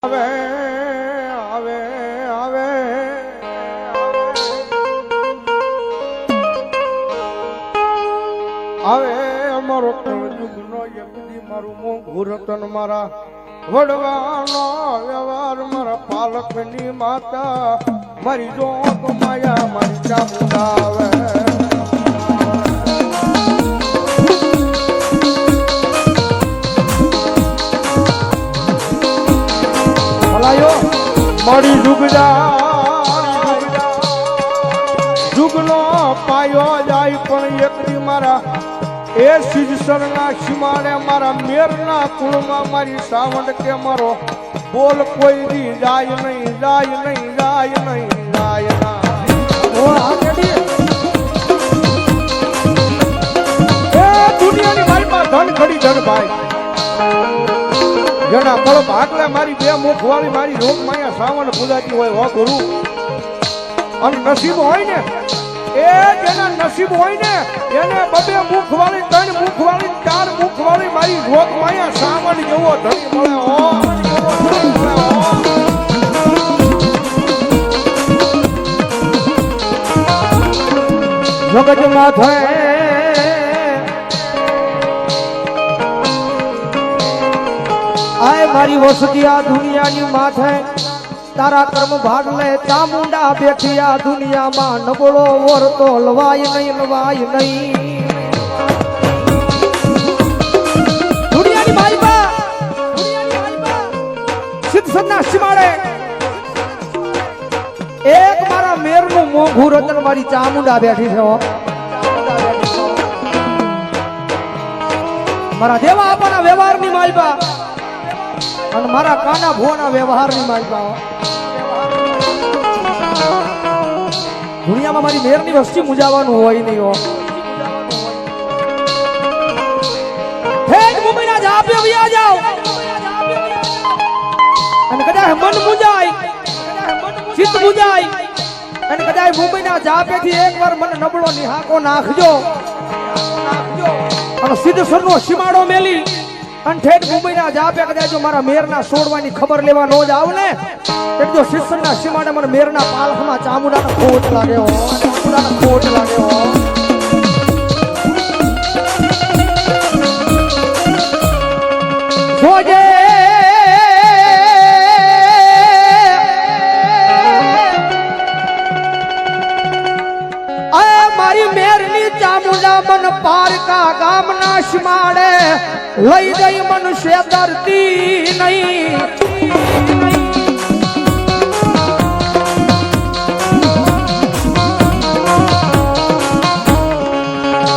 આવે આવે આવે આવે અમારો કળયુગનો યકદી મારું મોંઘું રતન મારા વડવાનો વ્યવહાર મારા પાલકની માતા મારી જોત માયા મારી ચામુંડા આવે મારી જુગનો પાયો જાય પણ એકદી મારા એ સિદ્ધસરના સીમાડે મારા મેરના કુળમાં મારી સાવંડ કે મારો બોલ કોઈ દી જાય નહીં જાય નહીં જાય નહીં જાય ના એ દુનિયાની મારી પાસે ધન ખડી ધન ભાઈ જેના કળ ભાગલે મારી બે મુખ વાળી મારી રોગ માયા સાવણ પૂજાતી હોય હો ગુરુ અને નસીબ હોય ને એ જેના નસીબ હોય ને એને બબે મુખ વાળી ત્રણ મુખ વાળી ચાર મુખ વાળી મારી રોગ માયા સાવણ જેવો ધણી મળે હો જગત માથે આય મારી વસતી આ દુનિયાની માથે તારા કર્મ ભાગ લે ચામુંડા બેઠી આ દુનિયામાં નબળો વરતો લવાય નહીં દુનિયાની માલપા સિદ્ધસરના સીમાડે એક મારા મેરનું મોંઘું રતન મારી ચામુંડા બેઠી છે મારા દેવા આપણા વ્યવહારની માલપા અને મારા કાના ભોના વ્યવહારની માલપા દુનિયામાં મારી મેરની વસ્તી મુજાવાનું હોય નહીં હો ઠેઠ મુંબઈના જાપે વ્યા જાઓ અને કદાચ મન મુજાય ચિત્ત મુજાય અને કદાચ મુંબઈના જાપેથી એકવાર મને નબળો નિહાકો નાખજો અને સિદ્ધસરનો સીમાડો મેલી અને ઠેઠ મુંબઈના જાપે કદાચ જો મારા મેરના સોડવાની ખબર લેવા નો જ આવ ને એટલે જો સિદ્ધસરના સીમાડે મને મેરના પાલખમાં ચામુંડાનો ખોટ લાગે હો ચામુંડાનો ખોટ લાગે હો જોજે મારી મેરની ચામુંડા મન પારકા ગામના સીમાડે લઈ જઈ મનુષ્ય ધરતી નહીં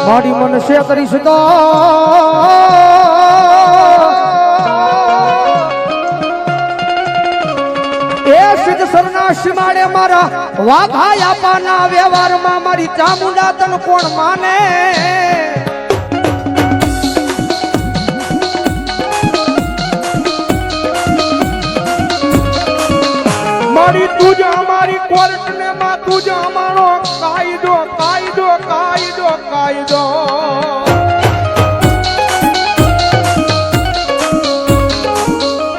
મારી મનુષ્ય કરીશ તો એ સિદ્ધસરના સીમાડે મારા વાઘા આપવાના વ્યવહારમાં મારી ચામુંડા તન કોણ માને મારી તુજ અમારી કોર્ટ ને માં તુજ અમારો કાયદો કાયદો કાયદો કાયદો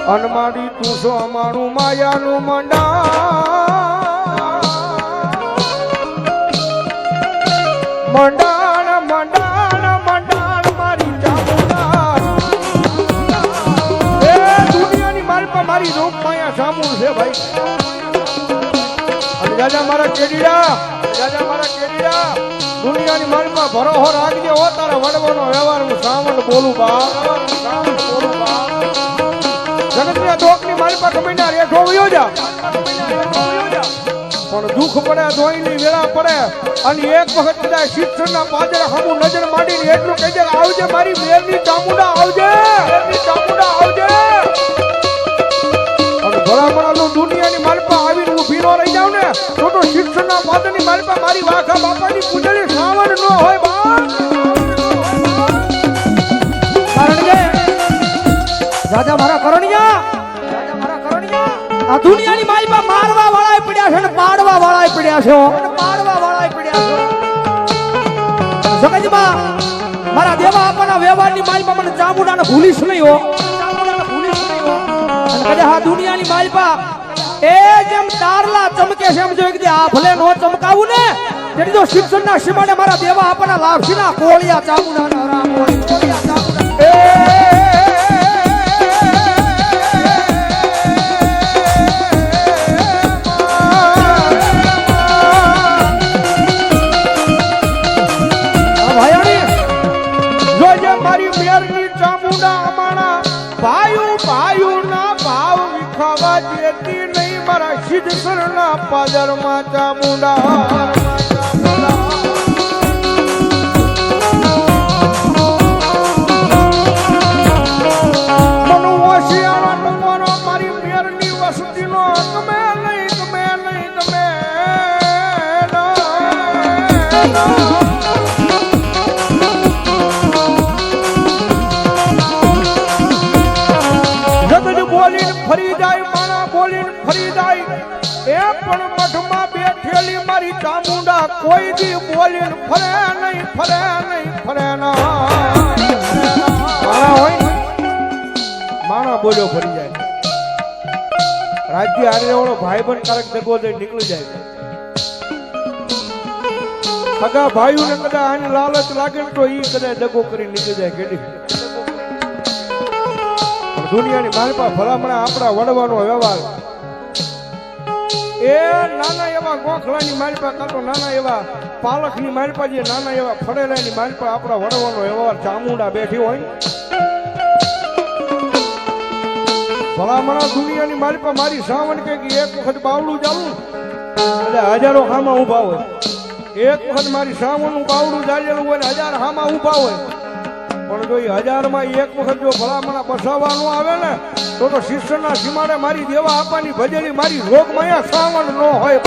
અનમારી તું છો અમારું માયાનું મંડાણ મંડાણ મંડાણ મારી ચામુંડા એ દુનિયાની મારી પર મારી રૂપ માયા સામું છે ભાઈ રાજા મારા કેડીડા દુનિયાની મારી પર ભરોહો રાખજે હો તારા વડવાનો વ્યવહાર હું સાવણ બોલું બા જગતના દોકની મારી પર કમીના રેઠો વયો જા પણ દુઃખ પડે ધોઈની વેળા પડે અને એક વખત કદાચ શિક્ષણના પાદર હમું નજર માંડીને એટલું કહી દે આવજે મારી મેરની ચામુંડા આવજે મેરની ચામુંડા આવજે અને ભલામણાનું દુનિયાની મારી પર આવીને ઊભી નો રહી જાવ ને તો શિક્ષણના પાદરની મારી પર મારી વાખા બાપાની પૂજલી શ્રાવણ ન હોય બા કારણ કે રાજા મારા કરણિયા આ દુનિયાની મારી પર મારવા વાળા પડ્યા છે ને પાડવા વાળા પડ્યા છે જગતમાં મારા દેવા આપવાના વ્યવહારની મારી પર મને ચામુંડાને ભૂલીશ નહીં હો કદે હા દુનિયાની માલપા એ જેમ તારલા ચમકે છે એમ જો કે આ ભલે નો ચમકાવું ને તેની જો શિક્ષણના સીમાડે મારા દેવા આપણા લાભસીના કોળિયા ચામુંડાના રામ હોય કોળિયા ચામુંડા મારી મેરની ચામુંડા અમાણા ભાયુ ના ભાવ વિખાવા દેતી નહીં મારા સિદ્ધસરના પાદરમાં ચામુંડા મનો હોશિયારો ટુંગવાનો મારી મેરની વસતીનો ગમે નહીં બોલીને ફરી જાય માણા બોલીને ફરી જાય એ પણ મઠમાં બેઠેલી મારી ચામુંડા કોઈ દી બોલીને ફરે નહીં માણા બોલ્યો ફરી જાય રાજ્ય હારે વાળો ભાઈ પણ કારક દગો દઈ નીકળી જાય સગા ભાઈઓ ને કદાચ આની લાલચ લાગે તો ઈ કદાચ દગો કરી નીકળી જાય કેડી દુનિયાની માલપા ભલામણા આપણા વડવાનો વ્યવહાર એ નાના એવા ગોખલાની માલપા કાતો નાના એવા પાલખની માલપા જે નાના એવા ફળેલાની માલપા આપણા વડવાનો વ્યવહાર ચામુંડા બેઠી હોય ભલામણા દુનિયાની માલપા મારી સાવણ કે એક વખત બાવડું ચાલું એટલે હજારો હામાં ઊભા હોય એક વખત મારી સાવણનું બાવડું ચાલેલું હોય ને 1000 હામાં ઊભા હોય પણ જો 1000 માં એક વખત જો ભલામણા બસાવવાનું આવે ને તો શિષ્યના સીમાડે મારી દેવા આપવાની ભજેલી મારી રોગમયા સાવણ ન હોય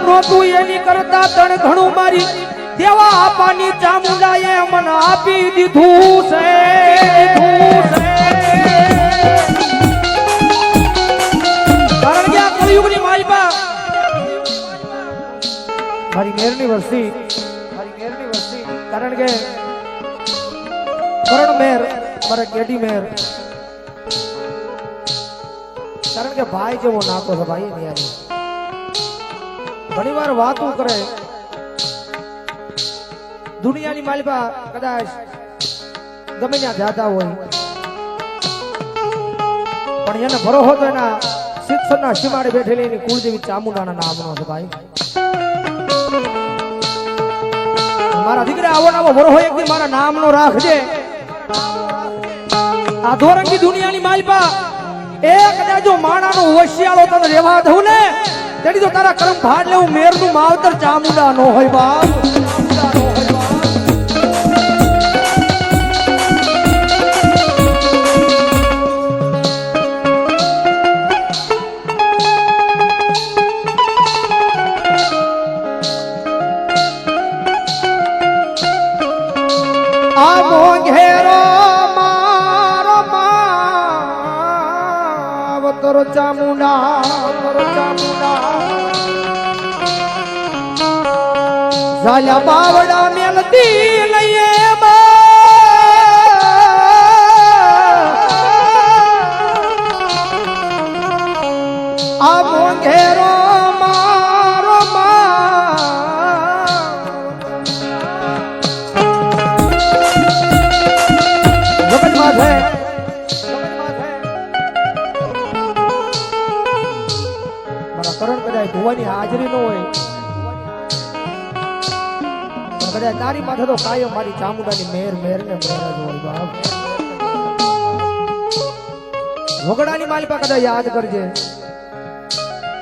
નોતું એની કરતા તણ ઘણું મારી દેવા આપવાની ચામુંડાએ મને આપી દીધું છે કારણ કે આ કળિયુગની માલપા મારી મેરની વસ્તી કારણ કે કરણ મેર મારા કેડી મેર કારણ કે ભાઈ જેવો નાતો છે ભાઈ નિયાની ઘણી વાર વાતો કરે દુનિયાની માલપા કદાચ ગમે ત્યાં જાતા હોય પણ એને ભરોસો તો એના શિક્ષણના સીમાડે બેઠેલી એની કુળદેવી ચામુંડાના નામનો છે ભાઈ મારા દીકરા આવો નાવો ભરોસો એક દી મારા નામનો રાખજે આ ધોરંગી દુનિયાની માલપા એ કદાચ જો માણાનો હોશિયાળો તને રહેવા દઉં ને તેડી તો તારા કર્મ ભાડ લેવું મેરનું માવતર ચામુંડા નો હોય બાપ આ મોંઘેરો મારો માવતર ચામુંડા ઝાલા બાવડા મેલતી લઈએ આ મોંઘેરો મારો જગતમાં છે મારા કરણ કદાચ ભુવાની હાજરી ન હોય કદાચ તારી માથે તો કાયમ મારી ચામુંડાની મેર ને મેર જ હોય બાપ વગડાની માલપા કદાચ યાદ કરજે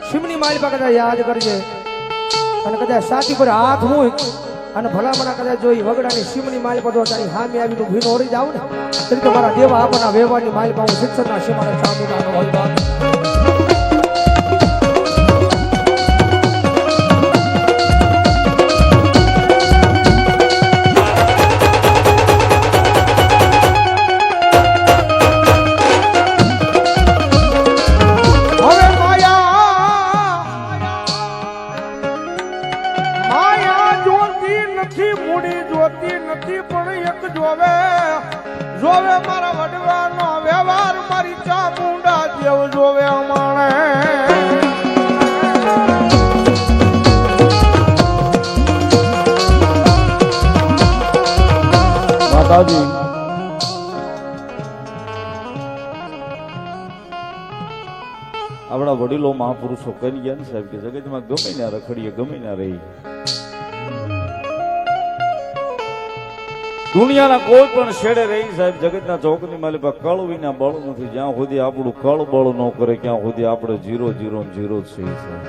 શિમની માલપા કદાચ યાદ કરજે અને કદાચ સાથી પર હાથ મૂક અને ભલામણા કદાચ જોઈ વગડાની શિમની માલપા તો તારી હામે આવીને ભીનો ઓરી જાવ ને તો મારા દેવા આપણા વ્યવહારની માલપા હું શિક્ષણના સીમાડે ચામુંડાનો હોય બાપ જોવે મારા વડવાનો વ્યવહાર મારી ચામુંડા જેવ જોવે માણે માતાજી આપણા વડીલો મહાપુરુષો કરી ગયા ને સાહેબ કે જગતમાં ગમે ના રખડીએ ગમે ના રહી દુનિયાના કોઈ પણ છેડે રહી સાહેબ જગતના ચોકની માલિકા કળ વિના બળ નથી જ્યાં સુધી આપણું કળ બળ ન કરે ત્યાં સુધી આપણે 0 0 0 જ છીએ સાહેબ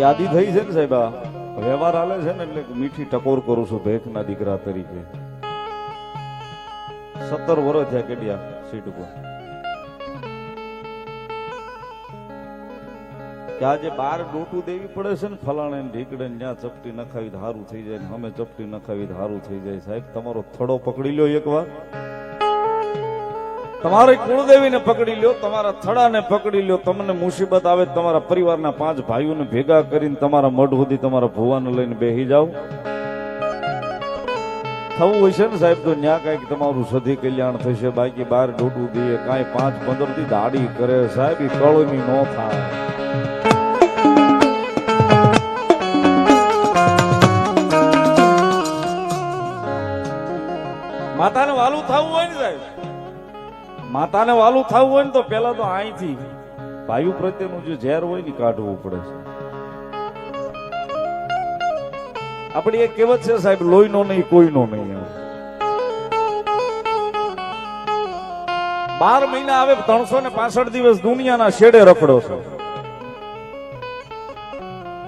યાદી થઈ છે ને સાહેબ આ વ્યવહાર હાલે છે ને એટલે મીઠી ટકોર કરું છું ભેખના દીકરા તરીકે 17 વર્ષ થયા કેડિયા સીટ ઉપર કે આજે બાર ડોટું દેવી પડે છે ને ફલાણે ઢીકડે જ્યાં ચપટી નખાવી હારું થઈ જાય ને અમે ચપટી નખાવી હારું થઈ જાય સાહેબ તમારો થડો પકડી લ્યો એકવાર તમારી કુળદેવીને પકડી લ્યો તમારા થડાને પકડી લ્યો તમને મુસીબત આવે તમારા પરિવારના 5 ભાઈઓને ભેગા કરીને તમારા મઢ સુધી તમારા ભુવાને લઈને બેસી જાઓ થવું હોય છે ને સાહેબ તો ન્યા કઈક તમારું સધી કલ્યાણ થશે બાકી બાર ડોટું દે કાંઈ 5-15 થી દાડી કરે સાહેબ એ કળોની ન થાય માતાને વાલું થવું હોય ને સાહેબ માતાને વાલું થવું હોય ને તો પેલા તો અહીંથી ભાઈઓ પ્રત્યેનું જે ઝેર હોય ને કાઢવું પડે છે આપણી એક કહેવત છે સાહેબ લોહીનો નહીં કોઈનો નહીં 12 મહિના આવે 365 દિવસ દુનિયાના છેડે રખડો છો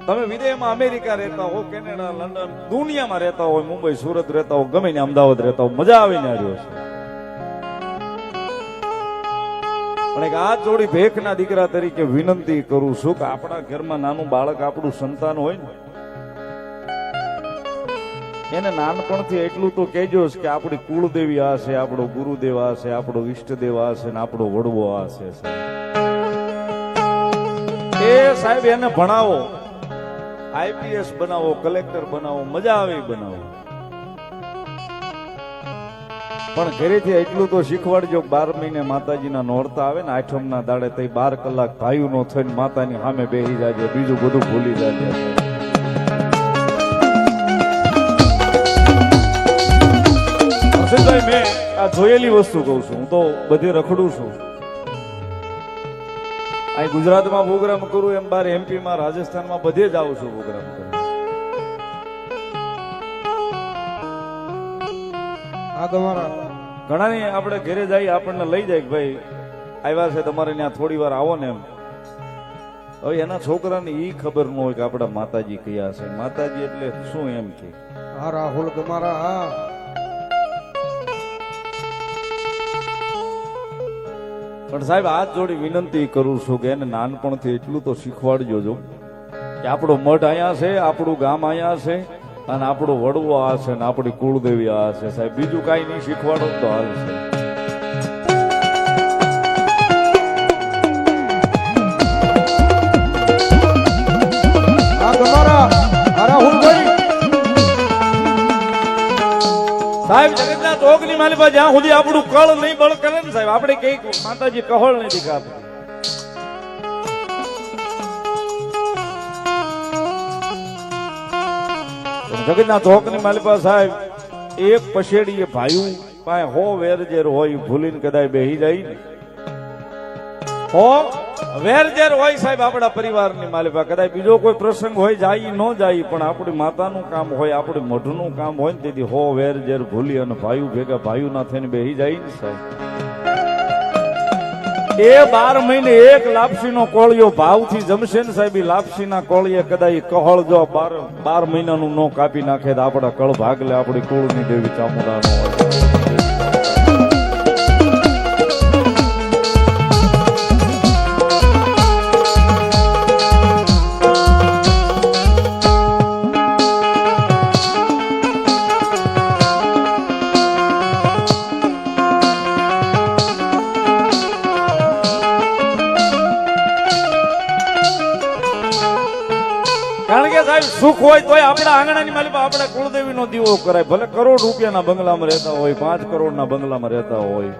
તમે વિદેશમાં અમેરિકા રહેતા હો કેનેડા લંડન દુનિયામાં રહેતા હોય મુંબઈ સુરત રહેતા હો ગમે ને અમદાવાદ રહેતા હો મજા આવે ને રહ્યો છે પણ એક આ જોડી ભેખના દીકરા તરીકે વિનંતી કરું છું કે આપણા ઘરમાં નાનું બાળક આપણું સંતાન હોય ને એને નાનપણથી એટલું તો કહેજો કે આપણી કુળદેવી આ છે આપણો ગુરુદેવ આ છે આપણો ઈષ્ટદેવ આ છે ને આપણો વડવો આ છે એ સાહેબ એને ભણાવો આઈપીએસ બનાવો કલેક્ટર બનાવો મજા આવે બનાવો પણ ઘરેથી એટલું તો શીખવાડજો 12 મહિને માતાજીના નોરતા આવે ને આઠમના દાડે તઈ 12 કલાક ભાઈઓ નો થઈને માતાની સામે બેસી જાજે બીજું બધું ભૂલી જાજે મેં આ જોયેલી વસ્તુ કહું છું હું તો બધી રખડું છું અહીં ગુજરાતમાં પ્રોગ્રામ કરું એમ બાર એમપીમાં રાજસ્થાનમાં બધે જ આવું છું પ્રોગ્રામ કરું આ તમારા ઘણાની આપણે ઘરે જઈએ આપણને લઈ જાય કે ભાઈ આવ્યા છે તમારે ત્યાં થોડી વાર આવો ને એમ હવે એના છોકરાને ઈ ખબર ન હોય કે આપણા માતાજી કયા છે માતાજી એટલે શું એમ કે હા રાહુલ તમારા હા પણ સાહેબ હાથ જોડી વિનંતી કરું છું કે એને નાનપણથી એટલું તો શીખવાડજો જો કે આપણો મઠ અહીંયા છે આપણું ગામ અહીંયા છે અને આપણો વડવો આ છે ને આપણી કુળદેવી આ છે સાહેબ બીજું કાંઈ નહીં શીખવાડો તો હાલ છે સાહેબ જગતના ચોકની માલિકા જ્યાં સુધી આપણું કળ નહીં બળ કરે ને સાહેબ આપણે કઈ માતાજી કહળ નથી કાપતી જગતના ચોકની માલિકા સાહેબ એક પછેડી ભાઈ પાસે હો વેરજેર હોય ભૂલીને કદાચ બેહી જાય ને હો વેરજેર હોય સાહેબ આપણા પરિવારની માલિકા કદાચ બીજો કોઈ પ્રસંગ હોય જાય ન જાય પણ આપણી માતાનું કામ હોય આપણી મઢનું કામ હોય ને તેથી હો વેરજેર ભૂલી અને ભાઈઓ ભેગા ભાઈઓ ના થઈને બેહી જાય ને સાહેબ એ 12 મહિને એક લાપસી નો કોળિયો ભાવથી જમશે ને સાહેબ લાપસી ના કોળીએ કદાચ કહળ જો 12 મહિનાનું નો કાપી નાખે તો આપણા કળ ભાગલે આપણી કુળની દેવી ચામુંડા નો હોય કારણ કે સાહેબ સુખ હોય હોય તોય આપણા આંગણાની માલિકા આપણે કુળદેવીનો દીવો કરાય. ભલે કરોડ રૂપિયાના બંગલામાં રહેતા હોય, 5 કરોડના બંગલામાં રહેતા હોય,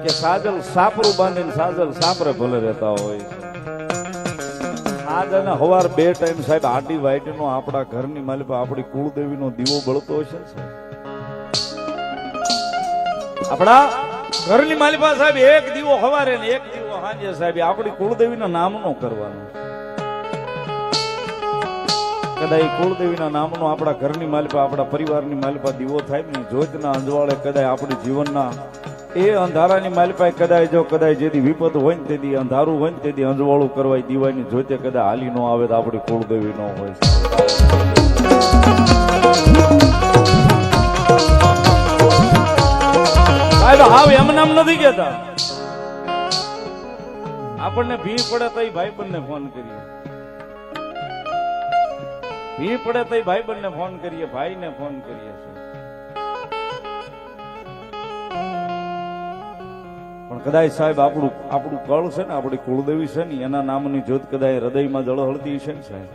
કે સાજલ સાપરું બાંધીને સાજલ સાપરે ભલે રહેતા હોય, આજ અને હવાર 2 ટાઈમ સાહેબ આડી વાઈટનો આપણા ઘરની માલિકા આપણી કુળદેવીનો દીવો બળતો હશે ને સાહેબ. આપણા ઘરની માલિકા સાહેબ એક દીવો હવારે ને એક દીવો સાંજે સાહેબ આપણી કુળદેવીના નામનો કરવાનો. કદાચ કુળદેવીના નામનો આપણા ઘરની માલિકા આપણા પરિવારની માલિકા દીવો થાય ને જ્યોતના અંજવાળે કદાચ આપણી જીવનના એ અંધારાની માલિકા કદાચ જો કદાચ જેથી વિપત હોય ને તેથી અંધારું હોય ને તેથી અંજવાળું કરવા દીવાની જ્યોતે કદાચ હાલી ન આવે તો આપણી કુળદેવી ન હોય. હાવ એમ નામ નથી કેતા. આપણને ભી પડે તો ભાઈબંધને ફોન કરીએ, ભી પડે તો ભાઈબંધને ફોન કરીએ, ભાઈને ફોન કરીએ. પણ કદાચ સાહેબ આપણું કળ છે ને, આપણી કુળદેવી છે ને, એના નામની જ્યોત કદાચ હૃદયમાં જળહળતી છે ને સાહેબ.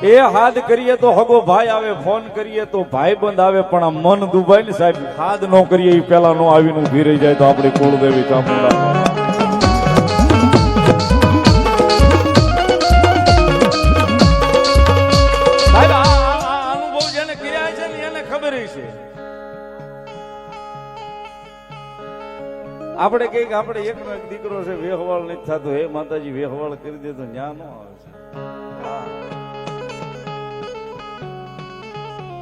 એ હાથ કરીએ તો હગો ભાઈ આવે, ફોન કરીએ તો ભાઈબંધ આવે, પણ આ મન દુભાઈ ને સાહેબ હાથ ન કરીએ એ પેલા નો આવીને ઉભી રહી જાય તો આપણી કુળદેવી ચામુંડા. સાહેબ આ અનુભવ જેને કર્યા છે ને એને ખબર છે. આપણે કઈક આપણે એકનો એક દીકરો છે વેહવાળ નથી થતો, હે માતાજી વેહવાળ કરી દે તો ન્યા ન આવે છે.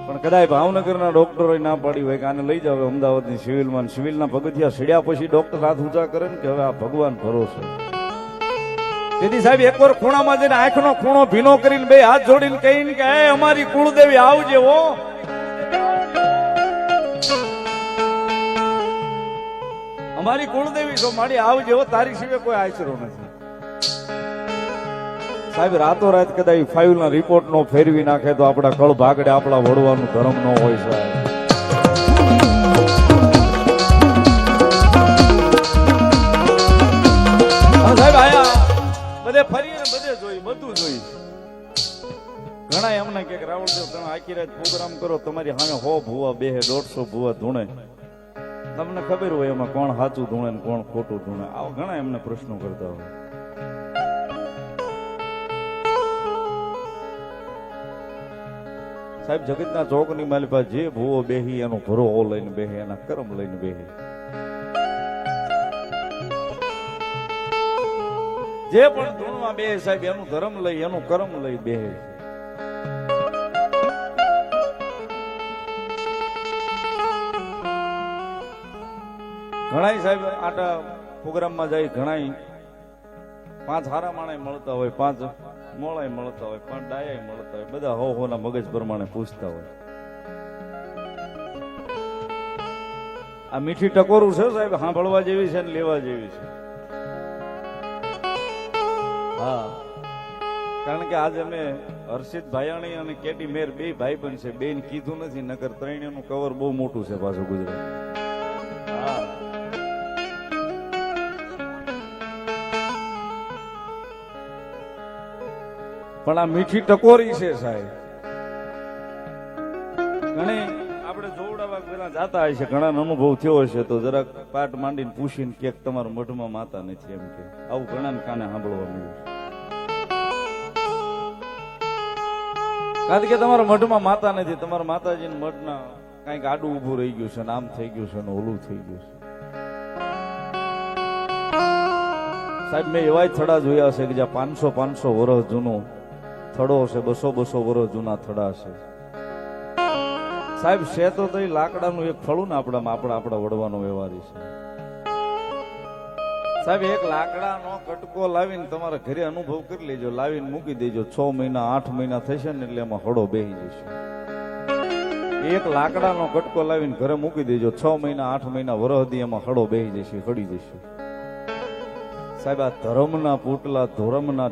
પણ કદાચ ભાવનગરના ડોક્ટરોએ ના પાડી હોય કે આને લઈ જાવ અમદાવાદની સિવિલમાં, સિવિલના પગથિયા સીડ્યા પછી ડોક્ટર હાથ ઊંચા કરે ને કે હવે આ ભગવાન ભરોસે. તેથી સાહેબ એકવાર ખૂણામાં જઈને આંખનો ખૂણો ભીનો કરીને 2 હાથ જોડીને કહીને કે હે અમારી કુળદેવી આવજે હો. અમારી કુળદેવી છો મારી આવજે હો, તારી સિવાય કોઈ આશરો નથી. સાહેબ રાતો રાત કદાચ 5 ના રિપોર્ટ નો ફેરવી નાખે તો આપણા કળ ભાગડે આપણા વડવાનું ધર્મ નો હોય સાહેબ. સાહેબ આયા બધે ફરીને બધે જોઈ, બધું જોઈ. ઘણા એમને કે રાવળદેવ તમે આખી રાત પ્રોગ્રામ કરો, તમારી સામે 100 ભૂવા બેહે, 150 ભૂવા ધૂણે, તમને ખબર હોય એમાં કોણ સાચું ધૂણે ને કોણ ખોટું ધૂણે. આવા ઘણા એમને પ્રશ્નો કરતા હોય. સાહેબ જગતના ચોકની માલિકા જે ભૂવો બેહી એનો ભરો લઈને બેહે, એના કર્મ લઈને બેહે. જે પણ ધૂણમાં બેહે સાહેબ એનું ધર્મ લઈ, એનું કર્મ લઈ બેહે. ઘણા સાહેબ આટા પ્રોગ્રામમાં જાય, ઘણા 5 હારા માણા મળતા હોય, 5 મોળાય મળતા હોય, 5 ડાયા મળતા હોય, બધા હો ના મગજ પ્રમાણે પૂછતા હોય. આ મીઠી ટકોરું છે સાહેબ, સાંભળવા જેવી છે ને લેવા જેવી છે. હા, કારણ કે આજે અમે હર્ષિત ભાયાણી અને કેટી મેર 2 ભાઈબંધ છે, 2 ને કીધું નથી, નકર 3 નું કવર બહુ મોટું છે પાછું ગુજરાત. હા, પણ આ મીઠી ટકોરી છે સાહેબ. ઘણી આપણે જોવડાવા પેલા જાતા હશે, ઘણા અનુભવ થયો હશે તો જરાક પાટ માંડીને પૂછીને કે તમારા મઠમાં માતા નથી, એમ કે આવું ઘણા કાને સાંભળવા મળ્યું. કારણ કે તમારા મઠમાં માતા નથી, તમારા માતાજીના મઠના કઈક આડું ઉભું રહી ગયું છે, આમ થઈ ગયું છે, ઓલું થઈ ગયું છે. સાહેબ મેં એવા થડા જોયા છે કે જ્યાં 500 વર્ષ જૂનું થડો હશે, 200 વર્ષ જૂના થડા હશે સાહેબ. છે તો એ લાકડાનું એક ફળું ને આપણા વડવાનો વ્યવહારી છે સાહેબ. એક લાકડાનો કટકો લાવીને તમારા ઘરે અનુભવ કરી લેજો, લાવીને મૂકી દેજો, 6 મહિના 8 મહિના થશે ને એટલે એમાં હળો બેહી જશે. એક લાકડાનો કટકો લાવીને ઘરે મૂકી દેજો, 6 મહિના 8 મહિના વરહદી એમાં હળો બેહી જશે, હળી જશે સાહેબ. આ ધર્મના પૂટલા, ધર્મના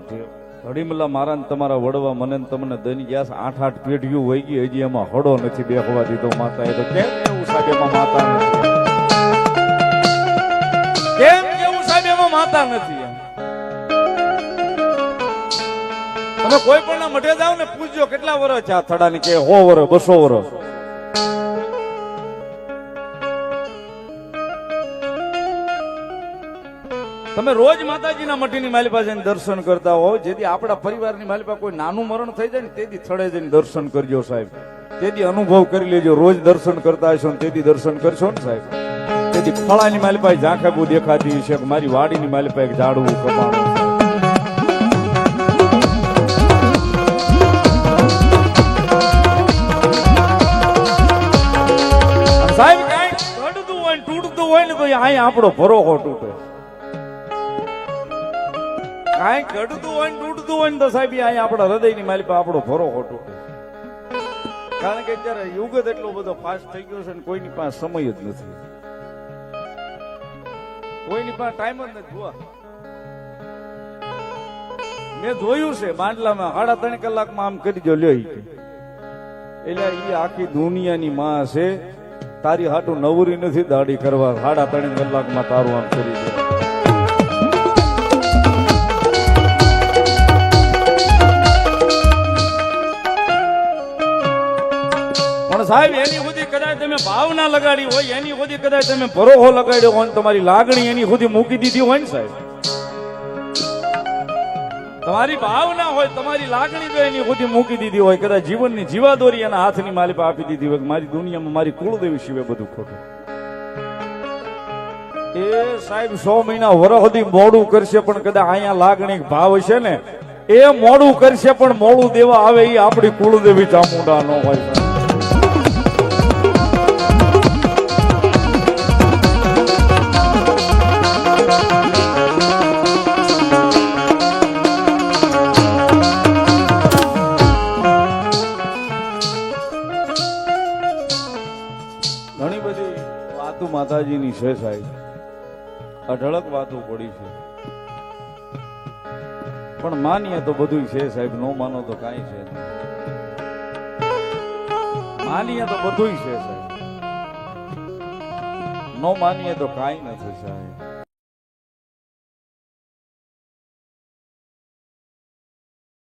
હડીમલા મારા ને તમારા વડવા મને તમને દઈ ગયા 8 પેઢીઓ વહી ગઈ, હજી એમાં હળો નથી બેહવા દીધો માતા. એ તો કેમ એવું સાહેબ એમાં માતા નથી? કેમ એવું સાહેબ એમાં માતા નથી? તમે કોઈ પણ ના મઢે જાઓ ને પૂછજો કેટલા વર્ષ છે આ થડાની, કે 100 વર્ષ 200 વર્ષ. તમે રોજ માતાજીના મઢીની માલિપા જઈને દર્શન કરતા હો, જેથી આપણા પરિવારની માલિપા કોઈ નાનું મરણ થઈ જાય ને તેથી થડે જઈને દર્શન કરજો સાહેબ. તેથી અનુભવ કરી લેજો, રોજ દર્શન કરતા હશો ને તેથી દર્શન કરશો ને સાહેબ. તેથી ફળાની માલિપા ઝાંખે બહુ દેખાતી છે, મારી વાડીની માલિપા એક ઝાડવું કપાણું. સાહેબ કાંઈ ઘડતું હોય ને તૂટતું હોય ને તો અહીંયા આપણો ભરોસો તૂટે. કાંઈ ઘડતું હોય ને તૂટતું હોય ને તો સાહેબ અહીંયા આપણા હૃદયની માલિપા આપણો ભરોસો તૂટે. કારણ કે અત્યારે યુગ જ એટલો બધો ફાસ્ટ થઈ ગયો છે ને કોઈની પાસે સમય જ નથી, કોઈની પાસે ટાઈમ જ નથી. જોવા મેં જોયું છે માંડલામાં 3.5 કલાકમાં આમ કરી જો લ્યો, એટલે એ આખી દુનિયાની માં છે. તારી હાટું નવરી નથી દાઢી કરવા, 3.5 કલાકમાં તારું આમ કરી દે. પણ સાહેબ એની સુધી કદાચ તમે ભાવના લગાડી હોય, એની સુધી કદાચ તમે ભરોસો લગાડ્યો હોય, તમારી લાગણી એની સુધી મૂકી દીધી હોય ને સાહેબ, તમારી ભાવના હોય, તમારી લાગણી જો એની સુધી મૂકી દીધી હોય, કદાચ જીવનની જીવાદોરી એના હાથની માલિપા આપી દીધી હોય, મારી દુનિયામાં મારી કુળદેવી સિવાય બધું ખોટું. એ સાહેબ 100 મહિના વરસ સુધી મોડું કરશે, પણ કદાચ અહીંયા લાગણી ભાવ હશે ને એ મોડું કરશે, પણ મોડું દેવા આવે એ આપણી કુળદેવી ચામુંડા ન હોય. ઘણી બધી વાતો માતાજીની છે સાહેબ, અઢળક વાતો પડી છે, પણ માનીએ તો બધું છે સાહેબ, નો માનો તો કાંઈ છે નહીં. માનીએ તો બધું છે સાહેબ, નો માનીએ તો કાંઈ નથી સાહેબ.